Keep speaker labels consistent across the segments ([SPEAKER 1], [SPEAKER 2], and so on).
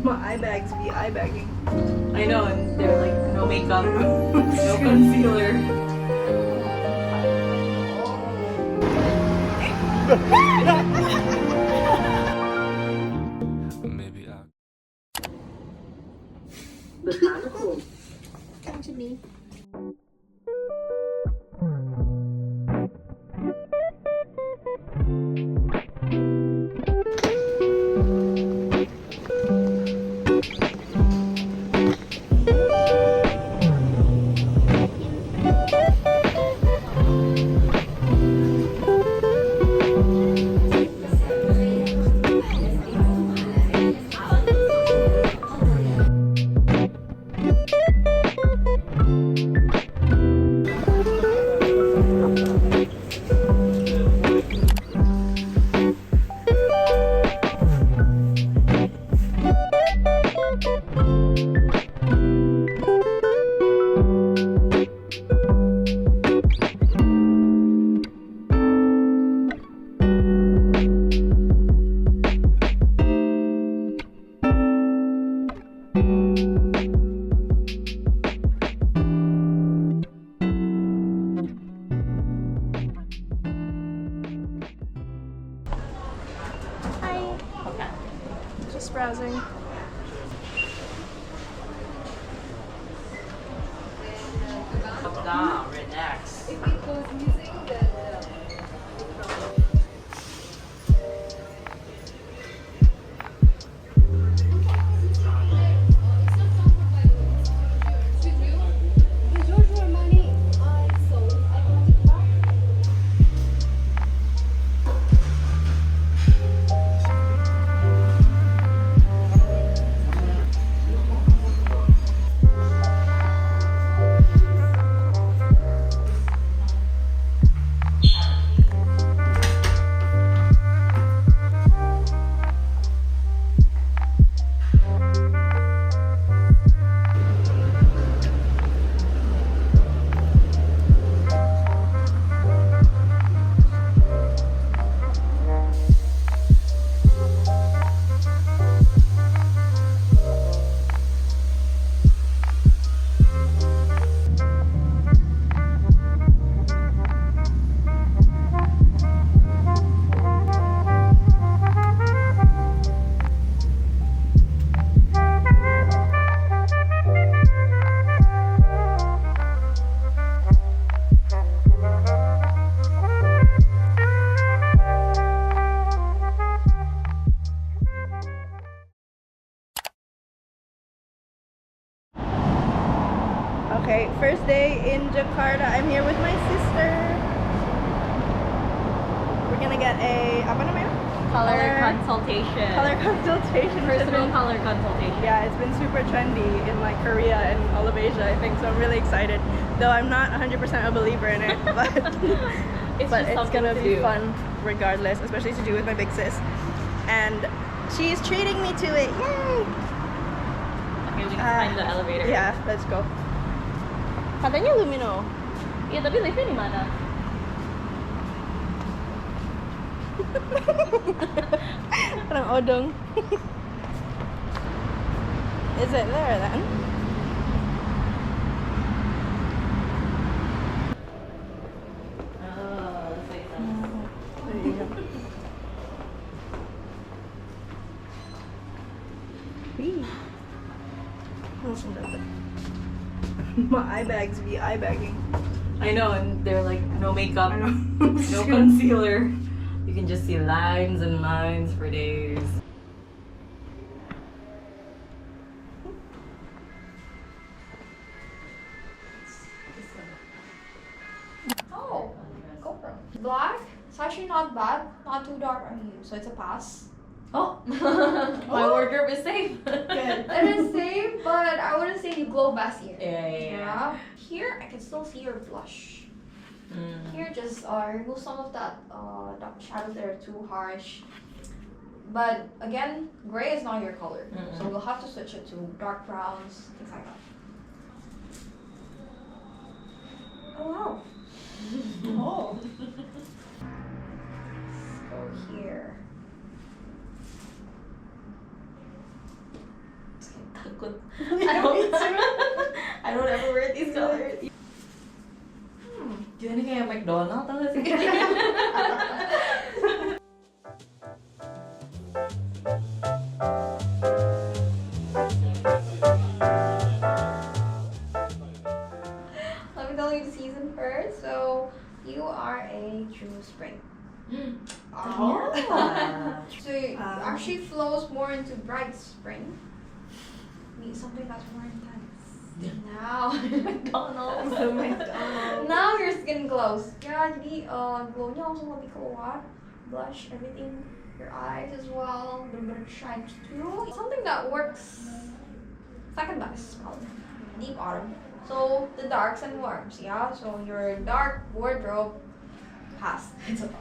[SPEAKER 1] My eye bags be eye bagging.
[SPEAKER 2] I know, and they're like no makeup, no concealer.
[SPEAKER 3] Maybe I.
[SPEAKER 1] Come to me. Just browsing.
[SPEAKER 2] Down, relax.
[SPEAKER 1] Okay, first day in Jakarta. I'm here with my sister. We're gonna get a apa namanya?
[SPEAKER 2] Color consultation.
[SPEAKER 1] Color consultation.
[SPEAKER 2] Personal color consultation.
[SPEAKER 1] Yeah, it's been super trendy in like Korea and all of Asia, I think. So I'm really excited. Though I'm not 100% a believer in it, but it's gonna be fun regardless, especially to do with my big sis. And she's treating me to it. Yay!
[SPEAKER 2] Okay, we need to find the elevator.
[SPEAKER 1] Yeah, let's go. Katanya Lumino.
[SPEAKER 2] Iya, tapi liftnya di mana?
[SPEAKER 1] Orang odong. Is it there then?
[SPEAKER 2] Oh, looks like that.
[SPEAKER 1] There you go. Whee. Langsung dapat. My eye bags be eye bagging.
[SPEAKER 2] I know, and they're like no makeup,
[SPEAKER 1] I know.
[SPEAKER 2] no concealer. You can just see lines and lines for days.
[SPEAKER 4] Oh, GoPro. Black. It's actually not bad. Not too dark on you, so it's a pass.
[SPEAKER 2] Oh, my wardrobe is safe.
[SPEAKER 1] Good.
[SPEAKER 4] It is safe, but I wouldn't say you glow best here.
[SPEAKER 2] Yeah.
[SPEAKER 4] Here, I can still see your blush.
[SPEAKER 2] Mm.
[SPEAKER 4] Here, just remove some of that dark shadows that are too harsh. But again, gray is not your color, so we'll have to switch it to dark browns, things like that. Oh wow. Oh. Let's go here.
[SPEAKER 2] takut.
[SPEAKER 1] I don't ever wear these colors.
[SPEAKER 2] Jadi kayak McDonald tau gak sih?
[SPEAKER 4] Let me tell you the season first. So you are a true spring.
[SPEAKER 2] Oh.
[SPEAKER 4] So it actually flows more into bright spring. Need something that's more intense. Now McDonald's. Now your skin glows. Yeah, jadi glownya langsung lebih keluar. Blush, everything. Your eyes as well. Bener-bener shines too. Something that works second best probably. Deep autumn. So the darks and warms, yeah. So your dark wardrobe pass. It's okay.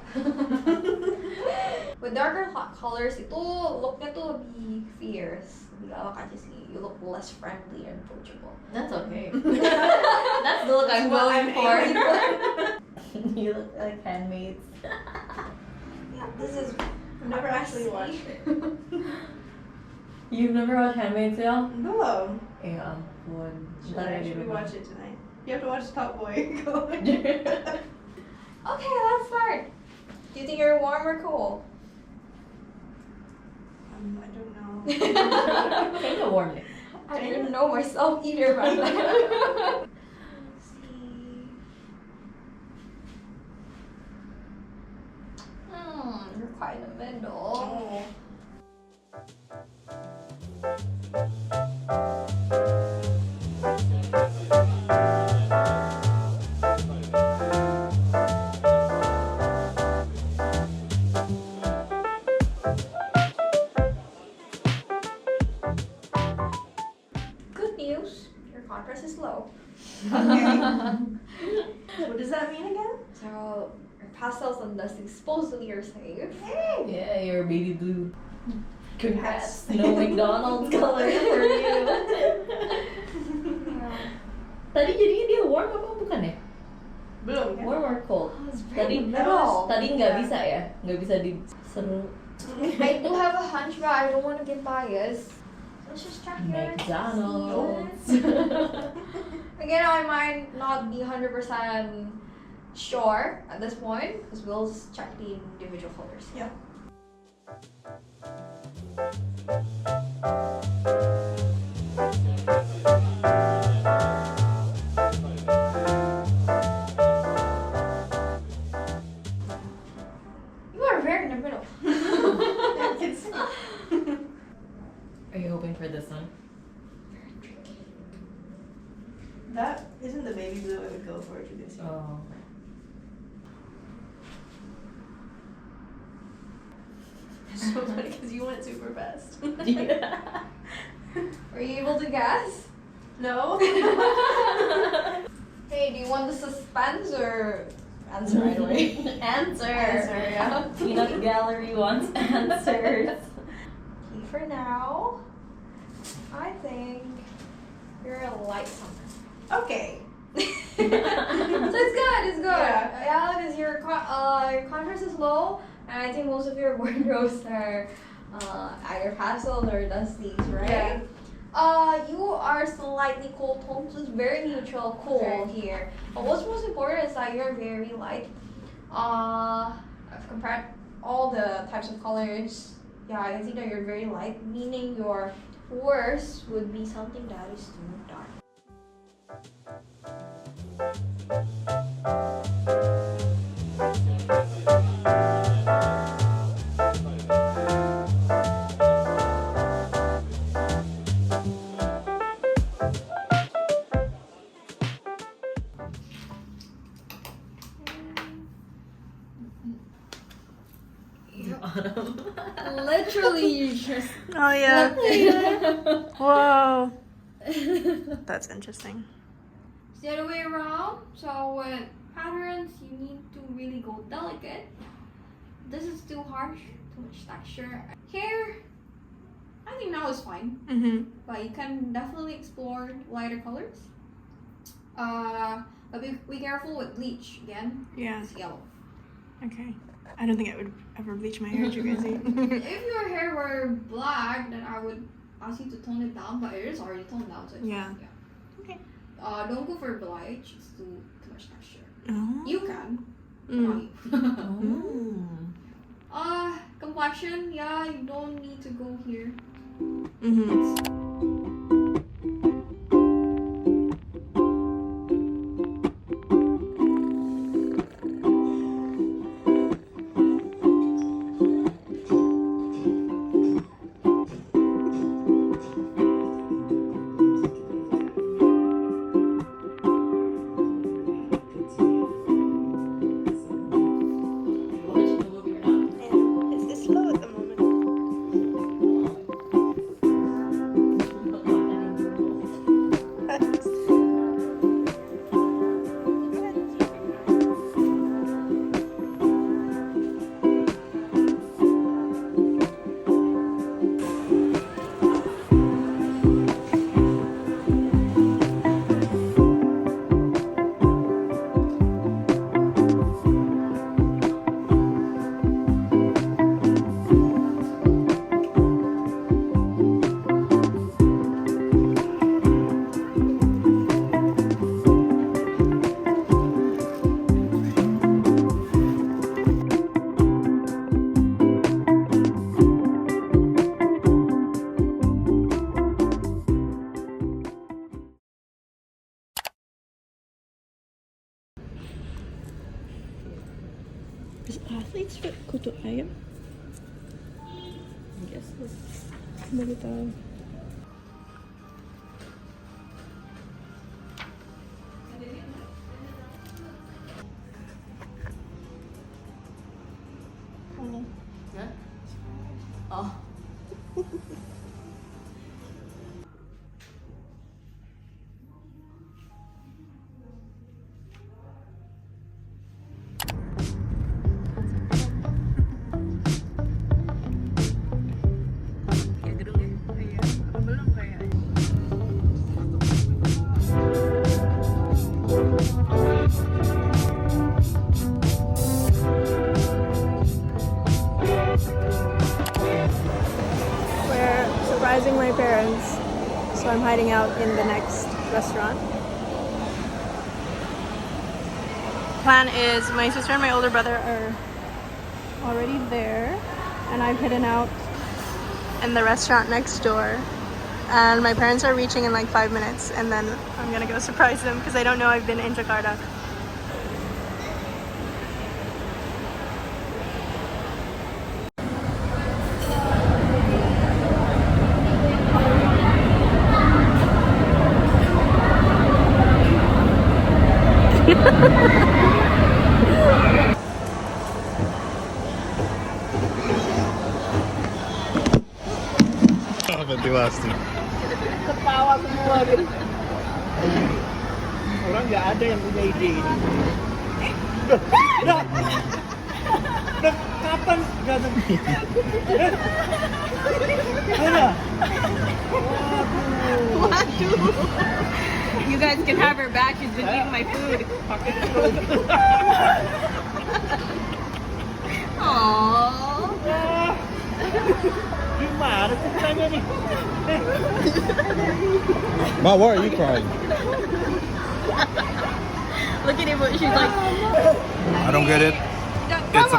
[SPEAKER 4] With darker colors, itu looknya tuh lebih fierce, lebih galak aja sih. You look less friendly and approachable.
[SPEAKER 2] That's okay. That's the look I'm going for. You look like handmaids.
[SPEAKER 4] Yeah, this is.
[SPEAKER 1] I've never actually watched it.
[SPEAKER 2] You've never watched Handmaid's Tale?
[SPEAKER 1] No.
[SPEAKER 2] Ya ampun.
[SPEAKER 1] Should we watch it tonight? You have to watch Top Boy. Go.
[SPEAKER 4] Okay, let's start. Do you think you're warm or cold?
[SPEAKER 1] I don't know.
[SPEAKER 2] Kayaknya warm deh.
[SPEAKER 4] I don't even know myself either right now. Let's see. You're quite in the middle.
[SPEAKER 1] Oh.
[SPEAKER 4] Good news, your contrast is low.
[SPEAKER 1] Okay. What does that mean again?
[SPEAKER 4] So your pastels and dusting supposedly are safe.
[SPEAKER 1] Hey.
[SPEAKER 2] Yeah, you're baby blue.
[SPEAKER 1] Congrats.
[SPEAKER 2] No McDonald's color for you. Tadi jadinya dia warm apa bukan ya?
[SPEAKER 1] Belum. Kan?
[SPEAKER 2] Warm or cold?
[SPEAKER 4] It's
[SPEAKER 2] Tadi
[SPEAKER 4] very middle.
[SPEAKER 2] tadi nggak bisa ya? Nggak bisa diseru.
[SPEAKER 4] I do have a hunch, but I don't want to get biased. Let's just check your
[SPEAKER 2] McDonald's.
[SPEAKER 4] Again, I might not be 100% sure at this point, because we'll just check the individual colors.
[SPEAKER 1] Yeah.
[SPEAKER 4] You are very in the middle.
[SPEAKER 2] Are you hoping for this one?
[SPEAKER 1] That isn't the baby blue I would go for to this.
[SPEAKER 2] Oh.
[SPEAKER 1] It's so funny because you went super fast.
[SPEAKER 2] Yeah.
[SPEAKER 4] Were you able to guess?
[SPEAKER 1] No.
[SPEAKER 4] Hey, do you want the suspense or answer right away?
[SPEAKER 2] Answer.
[SPEAKER 4] Answer, yeah.
[SPEAKER 2] Peanut Gallery wants answers.
[SPEAKER 4] Okay, for now, I think you're a light something.
[SPEAKER 1] Okay.
[SPEAKER 4] So it's good, it's good.
[SPEAKER 1] Yeah.
[SPEAKER 4] Because your contrast is low, and I think most of your wardrobes are either pastels or dusties, right?
[SPEAKER 1] Yeah.
[SPEAKER 4] You are slightly cool tone, so it's very neutral, cool
[SPEAKER 1] Okay.
[SPEAKER 4] here. But what's most important is that you're very light. I've compared all the types of colors. Yeah, I can see that you're very light, meaning your worst would be something that is too dark.
[SPEAKER 2] Autumn.
[SPEAKER 4] Literally, you just.
[SPEAKER 1] Oh yeah. Whoa. That's interesting.
[SPEAKER 4] It's the other way around. So with patterns, you need to really go delicate. This is too harsh, too much texture. Here, I think now is fine,
[SPEAKER 1] Mhm.
[SPEAKER 4] but you can definitely explore lighter colors. But be careful with bleach again.
[SPEAKER 1] Yeah.
[SPEAKER 4] It's yellow.
[SPEAKER 1] Okay. I don't think I would ever bleach my hair, you guys see.
[SPEAKER 4] If your hair were black, then I would ask you to tone it down, but it is already toned down, so it's
[SPEAKER 1] Yeah.
[SPEAKER 4] fine, yeah.
[SPEAKER 1] Okay.
[SPEAKER 4] Don't go for bleach. It's too much texture.
[SPEAKER 1] Oh.
[SPEAKER 4] You can.
[SPEAKER 1] Mm.
[SPEAKER 2] Oh.
[SPEAKER 4] Complexion. Yeah, you don't need to go here.
[SPEAKER 1] Is this slow at the moment? Is athlete's foot kuto ayam?
[SPEAKER 2] I guess so.
[SPEAKER 1] Hindi tahu.
[SPEAKER 2] Huh? Oh.
[SPEAKER 1] Belum kayaknya. We're surprising my parents, so I'm hiding out in the next restaurant. Plan is my sister and my older brother are already there, and I'm hidden out in the restaurant next door. And my parents are reaching in like 5 minutes, and then I'm gonna go surprise them because I don't know I've been in Jakarta.
[SPEAKER 3] Ventilasyon.
[SPEAKER 1] Ketawa semua gitu.
[SPEAKER 3] Orang nggak ada yang punya ide ini. Kapan nggak ada?
[SPEAKER 1] Waduh. You guys can have her back. She's been eating my food. Aww.
[SPEAKER 3] Gimana ceritanya nih?
[SPEAKER 5] Ma, why are you crying?
[SPEAKER 1] Look at it, she's like.
[SPEAKER 5] I don't get it. It's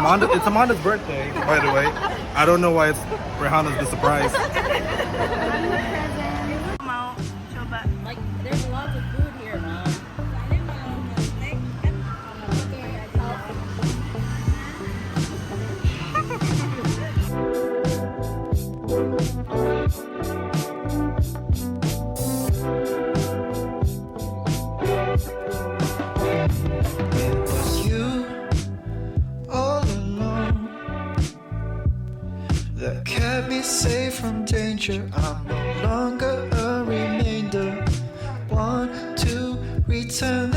[SPEAKER 5] Amanda's birthday, by the way. I don't know why it's Rihanna's the surprise.
[SPEAKER 1] Mau coba.
[SPEAKER 2] Like, there's lots of food here, Mom.
[SPEAKER 6] It was you all along that kept me safe from danger. I'm no longer a remainder. Want to return